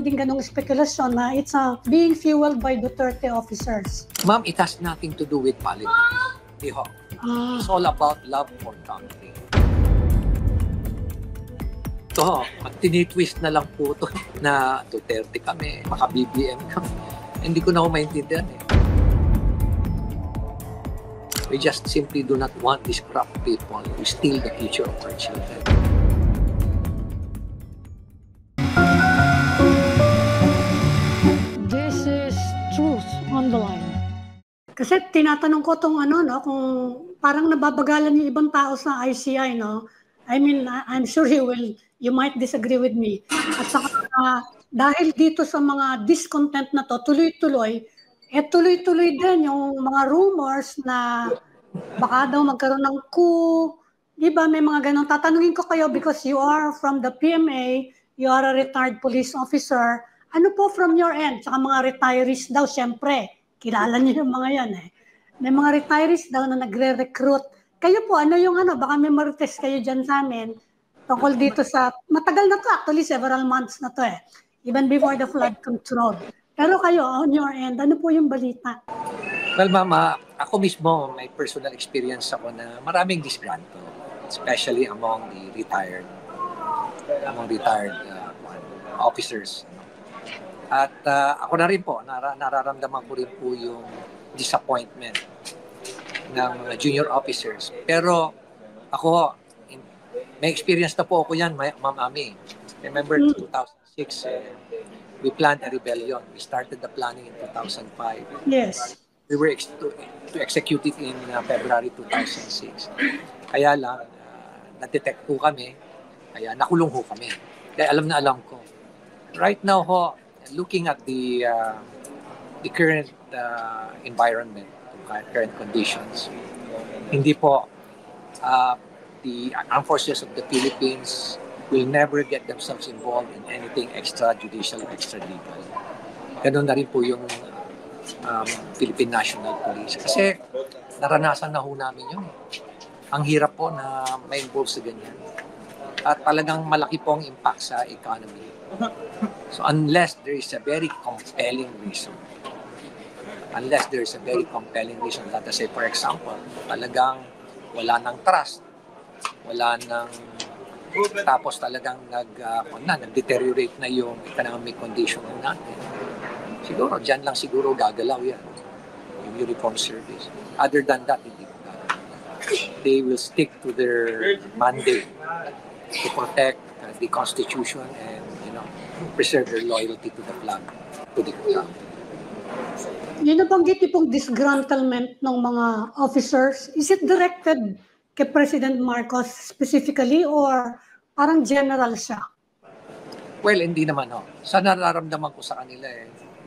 meron din ganong spekulasyon na it's being fueled by Duterte officers. Ma'am, it has nothing to do with politics. It's all about love for country. Ito, tinitwist na lang po ito na Duterte kami, maka-BBM kami. Hindi ko na ako maintindihan eh. We just simply do not want these corrupt people to steal the future of our children. This is truth on the line. Kasi tinatanong ko tong kung parang nababagalan yung ibang tao sa ICI, no? I mean, I'm sure you might disagree with me. At saka dahil dito sa mga discontent na to, tuloy-tuloy din yung mga rumors na baka daw magkaroon ng coup. Diba, may mga ganun. Tatanungin ko kayo because you are from the PMA, you are a retired police officer. Ano po from your end? Saka mga retirees daw, syempre. Kilala niyo yung mga yan eh. May mga retirees daw na nagre-recruit. Kayo po, ano yung baka may marites kayo dyan sa amin tungkol dito sa, matagal na to actually, several months na to eh. Even before the flood control. Pero kayo, on your end, ano po yung balita? Well, mama, ako mismo, may personal experience ako na maraming disgruntled, especially among the retired officers. At ako na rin po, nararamdaman ko rin po yung disappointment ng junior officers. Pero ako, may experience na po ako yan, Ma'am Ami. Remember, 2006, we planned a rebellion. We started the planning in 2005. Yes. We were to execute it in February 2006. Kaya lang, na-detect po kami, kaya nakulong ho kami. Kaya alam na alam ko. Right now ho, looking at the current environment, current conditions, hindi po the armed forces of the Philippines will never get themselves involved in anything extrajudicial or extralegal. Ganun na rin po yung Philippine National Police. Kasi naranasan na ho namin yun. Ang hirap po na ma-involve sa ganyan. At talagang malaki po ang impact sa economy. So unless there is a very compelling reason, let us say for example, talagang wala nang trust, wala nang tapos talagang nag-deteriorate na yung economic condition natin. Siguro, dyan lang siguro gagalaw yan, yung uniform service. Other than that, hindi ko gagalaw. They will stick to their mandate to protect the Constitution and, preserve their loyalty to the flag, to the country. Yung nabanggit pong disgruntlement ng mga officers, is it directed kay President Marcos specifically or parang general siya? Well, hindi naman ho. Sa nararamdaman ko sa kanila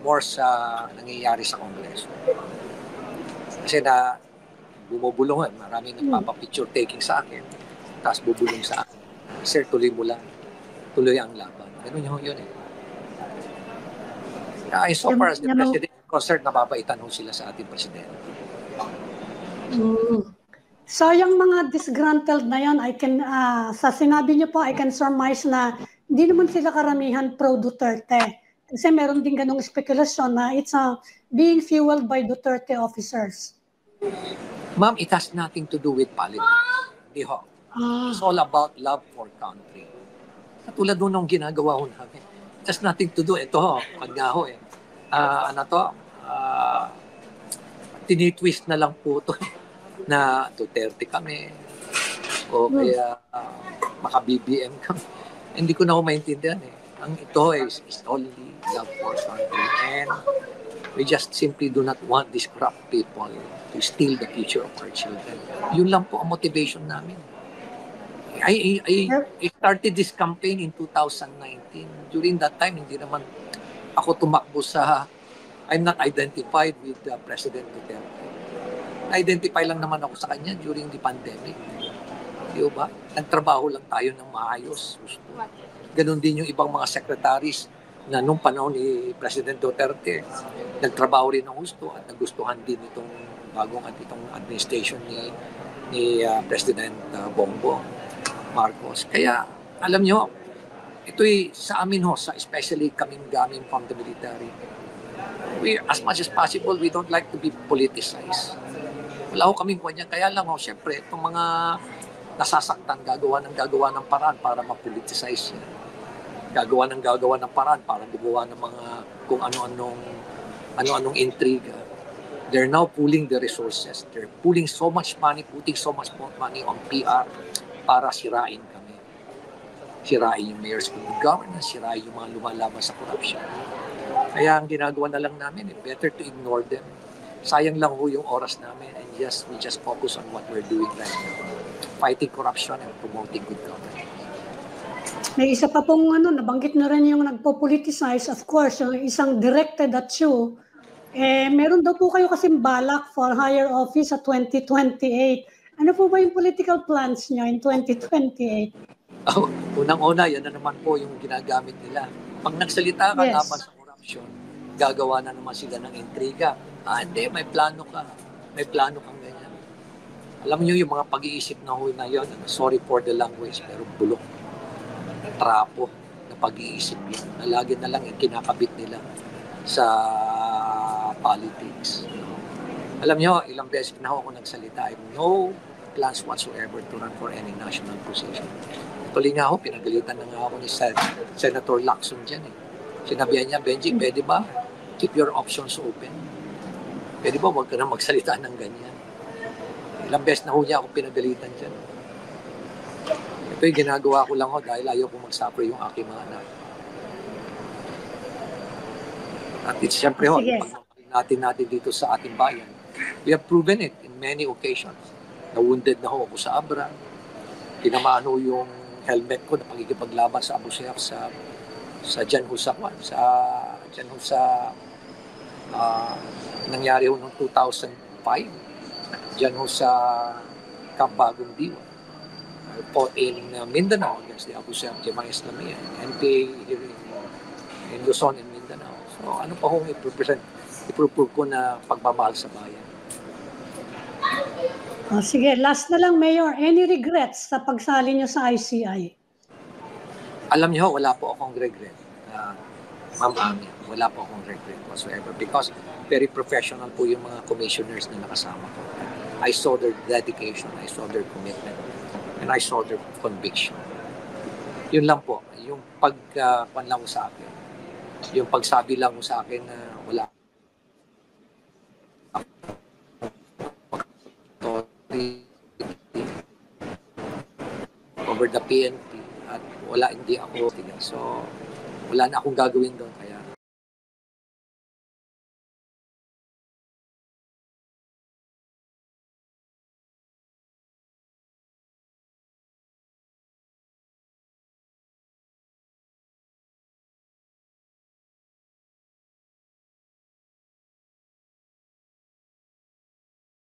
more sa nangyayari sa Kongreso. Kasi na bumubulungan, maraming nagpapapicture taking sa akin, tapos bubulong sa akin. Sir, tuloy mo lang. Tuloy ang laban. Ganun yun eh. So far as the President is concerned, nababaitan ho sila sa ating Presidente. So yung mga disgruntled na yan, sa sinabi niyo po, I can surmise na hindi naman sila karamihan pro-Duterte. Kasi meron din ganong spekulasyon na it's being fueled by Duterte officers. Ma'am, it has nothing to do with politics. Hindi ho. It's all about love for country. Katulad nung ginagawa ho namin. It has nothing to do. Ito ho, pag nga ho tinitwist na lang po ito na Duterte kami o kaya maka-BBM kami. Hindi ko na ako maintindihan eh. Ang ito is only love for country and we just simply do not want these corrupt people to steal the future of our children. Yun lang po ang motivation namin. I started this campaign in 2019. During that time, hindi naman ako tumakbo I'm not identified with President Duterte. Na-identify lang naman ako sa kanya during the pandemic. Di ba? Nagtrabaho lang tayo ng maayos. Ganon din yung ibang mga secretaries na nung panahon ni President Duterte, nagtrabaho rin ng gusto at nagustuhan din itong bagong at itong administration ni President Bongbong Marcos. Kaya, alam nyo, ito'y sa amin ho, especially kaming gaming from the military, we, as much as possible, we don't like to be politicized. Wala ho kaming kanya. Kaya lang ho, syempre, itong mga nasasaktan, gagawa ng paraan para ma-politicize yan. Gagawa ng paraan para gumawa ng mga kung ano-anong intriga. They're now pooling the resources. They're pooling so much money, putting so much money on PR para sirain kami. Sirain yung mayor's good governance, sirain yung mga lumalaban sa corruption. Kaya ang ginagawa na lang namin, better to ignore them. Sayang lang ho yung oras namin and we just focus on what we're doing right now. Fighting corruption and promoting good governance. May isa pa pong nabanggit na rin yung nagpo-politicize, of course, yung isang directed at you. Meron daw po kayo kasing balak for higher office sa 2028. Ano po ba yung political plans niyo in 2028? Oh, unang-una, yan na naman po yung ginagamit nila. Pag nagsalita ka laban sa corruption, gagawa na naman sila ng intriga. Hindi, may plano ka. May plano kang ganyan. Alam niyo yung mga pag-iisip na yun, sorry for the language, pero bulok. Trapo na pag-iisip yun. Na lagi na lang yung kinakabit nila sa politics. Alam niyo, ilang beses na ako nagsalita. I have no plans whatsoever to run for any national position. Tuloy nga ako, pinagalitan na nga ako ni Senator Lacson dyan. Sinabihan niya, Benji, pwede ba? Keep your options open. Pwede ba huwag ka na magsalita ng ganyan? Ilang beses na ho niya ako pinagalitan dyan. Ito yung ginagawa ko lang ho dahil ayaw ko mag-suffer yung aking mga anak. At it's siyempre ho, natin dito sa ating bayan. We have proven it in many occasions. Na-wounded na ho ako sa Abra. Tinamaan ho yung helmet ko na pagkikipaglaban sa Abu Sayyaf sa dyan ho sa nangyari ho noong 2005 dyan ho sa Camp Bagong Diwa. Fought in Mindanao against the Abu Sayyaf Jemaah Islamiyah, NPA here in Luzon and Mindanao. So ano pa hong iprove ko na pagmamahal sa bayan. Sige, last na lang, Mayor. Any regrets sa pagsali niyo sa ICI? Alam niyo, wala po akong regret. Ma'am Ami, wala po akong regret whatsoever because very professional po yung mga commissioners na nakasama ko. I saw their dedication, I saw their commitment, and I saw their conviction. Yun lang po, yung pagkuhan lang sa akin, yung pagsabi lang sa akin na wala over the PNP at hindi ako so wala na akong gagawin doon kaya